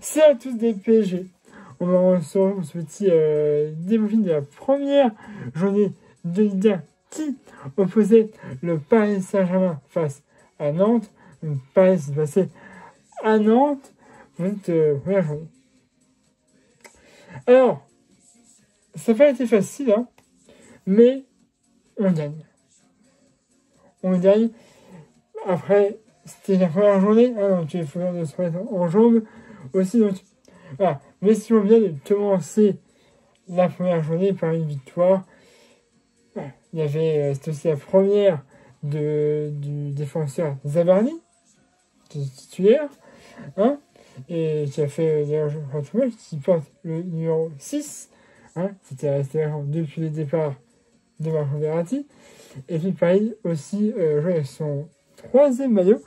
C'est à tous des PSG. On va retrouver ce petit débriefing de la première journée de Ligue 1 qui opposait le Paris Saint-Germain face à Nantes. Donc, Paris s'est passé à Nantes pour cette première journée. Alors, ça n'a pas été facile, hein, mais on gagne. On gagne. Après, c'était la première journée, hein, donc il faut de se mettre en jambes aussi. Donc, voilà. Mais si on vient de commencer la première journée par une victoire, voilà. Il y avait, c'était aussi la première du défenseur Zabarni, qui est titulaire, hein, et qui a fait d'ailleurs, je crois, tout le match, qui porte le numéro 6, hein, c'était resté depuis le départ de Marco Verratti. Et puis Paris aussi joué avec son 3e maillot.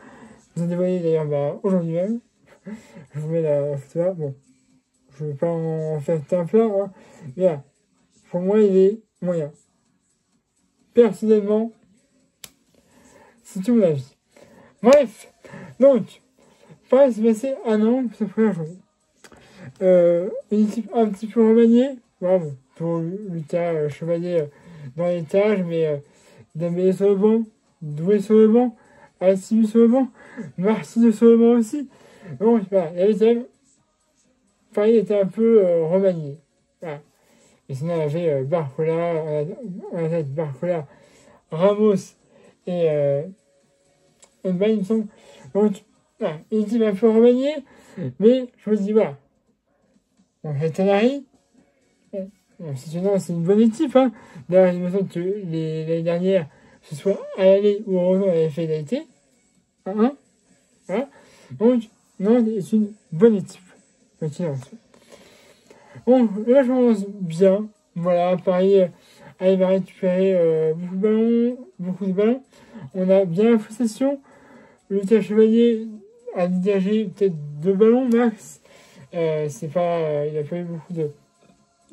Vous en voyez d'ailleurs aujourd'hui même. Je vous mets la photo là. Bon, je ne vais pas en faire un plat, hein. Mais là, pour moi, il est moyen. Personnellement, c'est tout mon avis. Bref, donc, Paris s'est passé un an pour cette première journée. Une équipe un petit peu remaniée. Voilà, bon, pour Lucas Chevalier dans l'étage, mais Dembélé sur le banc, Doué sur le banc, Assimi sur le banc, Martinez sur le banc aussi. Donc, voilà, il y avait quand même, Paris était un peu remanié. Voilà. Et sinon, on avait Barcola, Barcola, Ramos et Mbaye, il me semble. Donc, voilà, une équipe un peu remaniée, mais je me dis, voilà. On fait Tanari. C'est une bonne équipe, hein. D'ailleurs, il me semble que l'année dernière, que ce soit à l'aller ou au retour, on avait fait égalité. 1-1. Voilà. Donc, non, c'est une bonne équipe. Bon, là, je pense bien. Voilà, Paris arrive à récupérer beaucoup de ballons. On a bien la possession. Lucas Chevalier a dégagé peut-être 2 ballons max. C'est pas, il a pas eu beaucoup de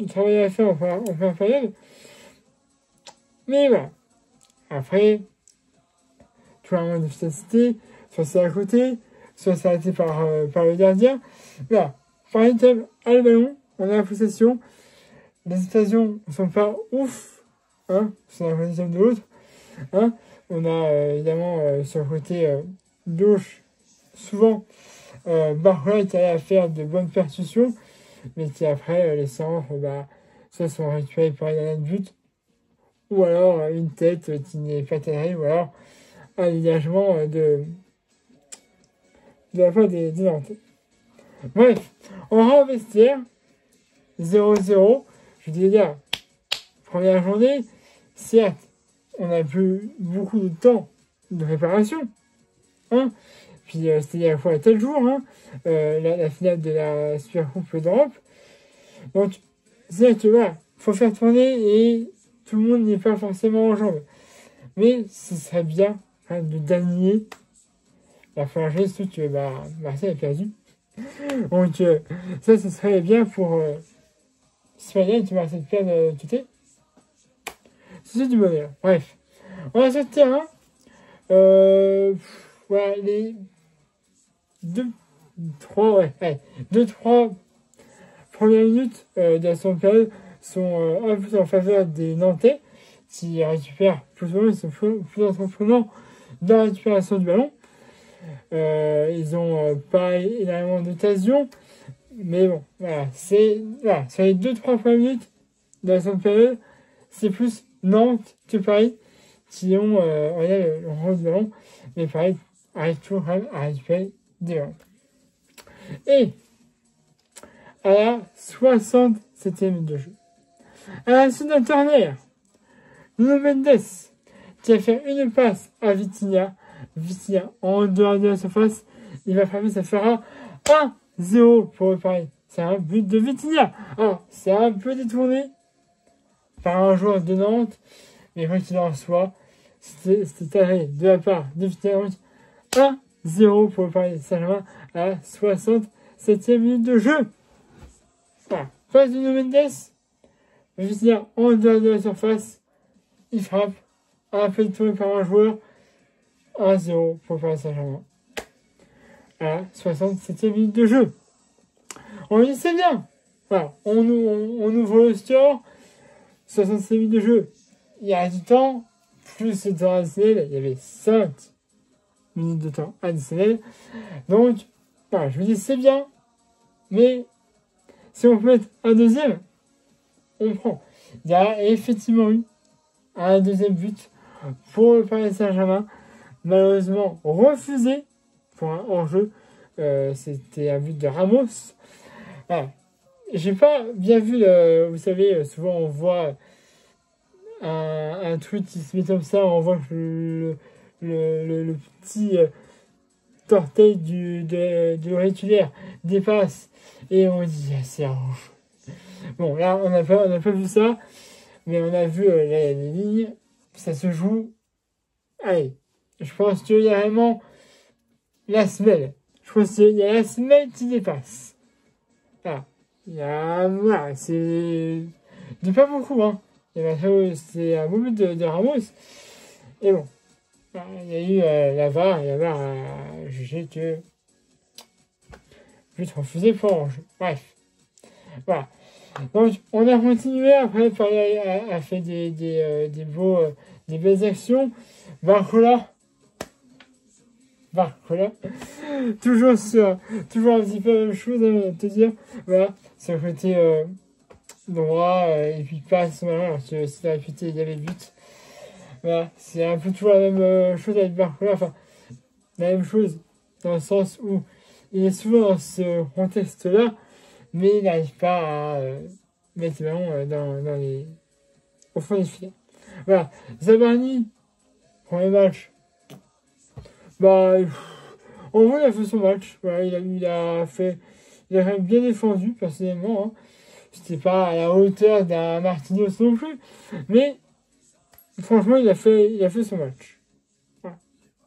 travail à faire en fin période. Mais voilà. Après, tu as un moins d'efficacité, soit c'est à côté, soit c'est arrêté par le gardien. Voilà. Paris a le ballon, on a la possession. Les occasions ne sont pas ouf, hein, sur la position de l'autre. Hein. On a évidemment sur le côté gauche, souvent, Barcola qui arrive à faire de bonnes percussions, mais qui après, les centres, soit sont récupérés par un but, ou alors une tête qui n'est pas terrible, ou alors un dégagement de la part des Nantais. Bref, on va au vestiaire, 0-0. Je dis les gars, première journée, certes, on a plus beaucoup de temps de préparation, hein. Puis c'était à la fois tel jour, hein, la finale de la Super Coupe d'Europe. Donc, c'est que voilà, faut faire tourner et tout le monde n'est pas forcément en jambes. Mais ce serait bien, hein, de gagner la première journée, surtout que Marseille a perdu. Donc ça, ce serait bien pour Spanien qui Marseille perd quitter. C'est du bonheur. Bref, on a sur le terrain. Voilà, les 2-3 premières minutes de la seconde période sont un peu en faveur des Nantais qui récupèrent plus ou moins, ils sont plus entreprenants dans la récupération du ballon. Ils ont pas énormément d'occasions, mais bon, voilà, sur les 2-3 premières minutes de la seconde période, c'est plus Nantes que Paris qui ont le rôle du ballon, mais Paris arrive toujours quand même à récupérer des ballons. Et à la 67e minute de jeu, à la suite d'un Turner, Nuno Mendes qui a fait une passe à Vitinha. Vitinha en dehors de la surface, il va frapper, ça fera 1-0 pour Paris. C'est un but de Vitinha. Alors, c'est un peu détourné par un joueur de Nantes, mais quoi qu'il en soit, c'était arrêt de la part de Vitinha. 1-0 pour Paris Saint-Germain à la 67e minute de jeu. Voilà. Passe de Nuno Mendes, Vitinha en dehors de la surface, il frappe, un peu détourné par un joueur. 1-0 pour Paris Saint-Germain à la 67e minute de jeu. On dit c'est bien. Voilà, on ouvre le store, 65 minutes de jeu. Il y a du temps, plus le temps additionnel, il y avait 5 minutes de temps additionnel. Donc, voilà, je me dis c'est bien, mais si on peut mettre un deuxième, on prend. Il y a effectivement eu un deuxième but pour le Paris Saint-Germain, malheureusement refusé pour un hors-jeu. C'était un but de Ramos. Voilà. J'ai pas bien vu, vous savez, souvent on voit un truc qui se met comme ça, on voit que le petit orteil de l'auriculaire dépasse et on dit ah, c'est rouge. Bon, là on n'a pas vu ça, mais on a vu les lignes, ça se joue. Allez, je pense qu'il y a vraiment la semelle. Je pense qu'il y a la semelle qui dépasse. Voilà. Voilà, c'est pas beaucoup, hein. C'est un beau but de Ramos. Et bon, il y a eu la VAR, et la VAR a jugé que but refusé pour hors-jeu. Bref, voilà. Donc, on a continué, après, Paris a fait des belles actions. Barcola. Toujours un petit peu la même chose à te dire. Voilà, c'est le côté droit, et puis passe, voilà, alors que si t'as répété, il y avait but. Voilà, c'est un peu toujours la même chose avec Barcola, enfin, la même chose, dans le sens où il est souvent dans ce contexte-là, mais il n'arrive pas à mettre les ballons au fond des filets. Voilà, Zabarni, premier match. Bah, en vrai, il a fait son match. Voilà, il a quand même bien défendu, personnellement. Hein. C'était pas à la hauteur d'un Marquinhos non plus. Mais, franchement, il a fait son match. Voilà.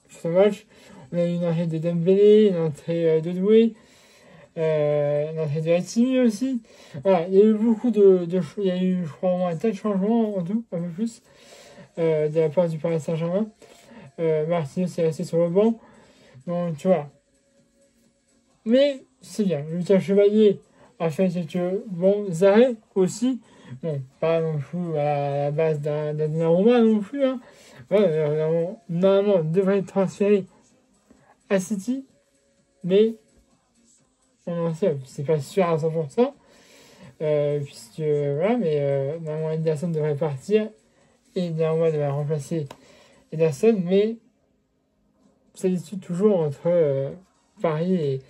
Son match. On a eu une entrée de Dembélé, une entrée de Doué, une entrée de Hakimi aussi. Voilà, il y a eu beaucoup il y a eu, je crois, au moins 4 changements en tout, un peu plus, de la part du Paris Saint-Germain. Martinez est resté sur le banc. Donc, tu vois. Mais, c'est bien. Lucas Chevalier a fait quelques bons arrêts aussi. Bon, pas non plus à la base d'un Donnarumma non plus. Hein. Ouais, normalement, on devrait être transféré à City. Mais, on en sait, c'est pas sûr à 100%. Puisque, voilà, mais normalement, Henderson devrait partir. Et Donnarumma devrait remplacer Ederson, mais ça discute toujours entre Paris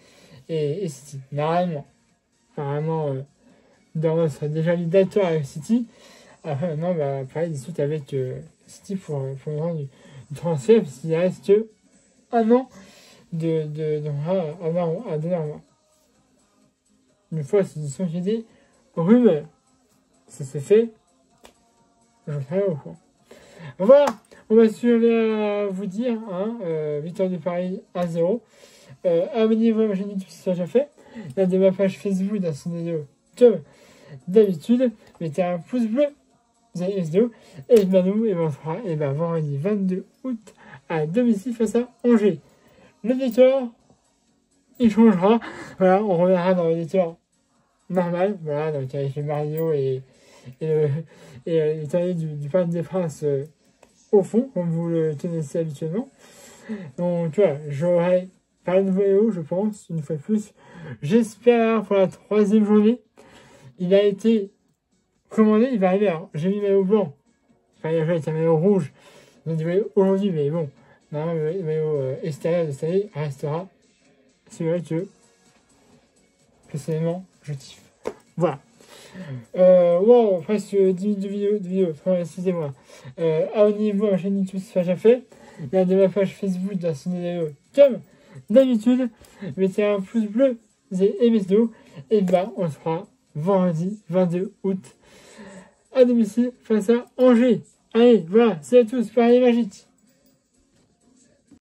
et City. Normalement, Donnarumma serait déjà mis d'accord avec City. Après, maintenant, Paris discute avec City pour le rendre du transfert, parce qu'il reste que un an à Donnarumma. Une fois, c'est sont des rumeurs. Ça s'est fait, je serai au courant. Voilà. On va se vous dire, hein, victoire de Paris 1-0. Abonnez-vous à ma chaîne YouTube si c'est déjà fait. Il y a de ma page Facebook dans son vidéo comme d'habitude. Mettez un pouce bleu, vous avez une vidéo. Et nous, on sera vendredi 22 août à domicile face à Angers. Le décor, il changera. Voilà, on reviendra dans le décor normal. Voilà, donc avec le Mario et les tailles du Parc des Princes. Au fond, comme vous le connaissez habituellement. Donc, tu vois, j'aurai pas de vidéo, je pense, une fois de plus. J'espère pour la 3e journée. Il a été commandé, il va arriver. Alors, j'ai mis maillot blanc. Enfin, il a joué avec un maillot rouge. Donc, du maillot aujourd'hui, mais bon, normalement, le maillot extérieur de cette année restera. C'est vrai que, personnellement, je kiffe. Voilà. Wow, presque 10 minutes de vidéo, excusez-moi. Abonnez-vous à ma chaîne YouTube si c'est déjà fait. Il y a de ma page Facebook dans son vidéo comme d'habitude. Mettez un pouce bleu et mes vidéos. Et on se fera vendredi 22 août à domicile face à Angers. Allez, voilà, c'est à tous, Paris Magique.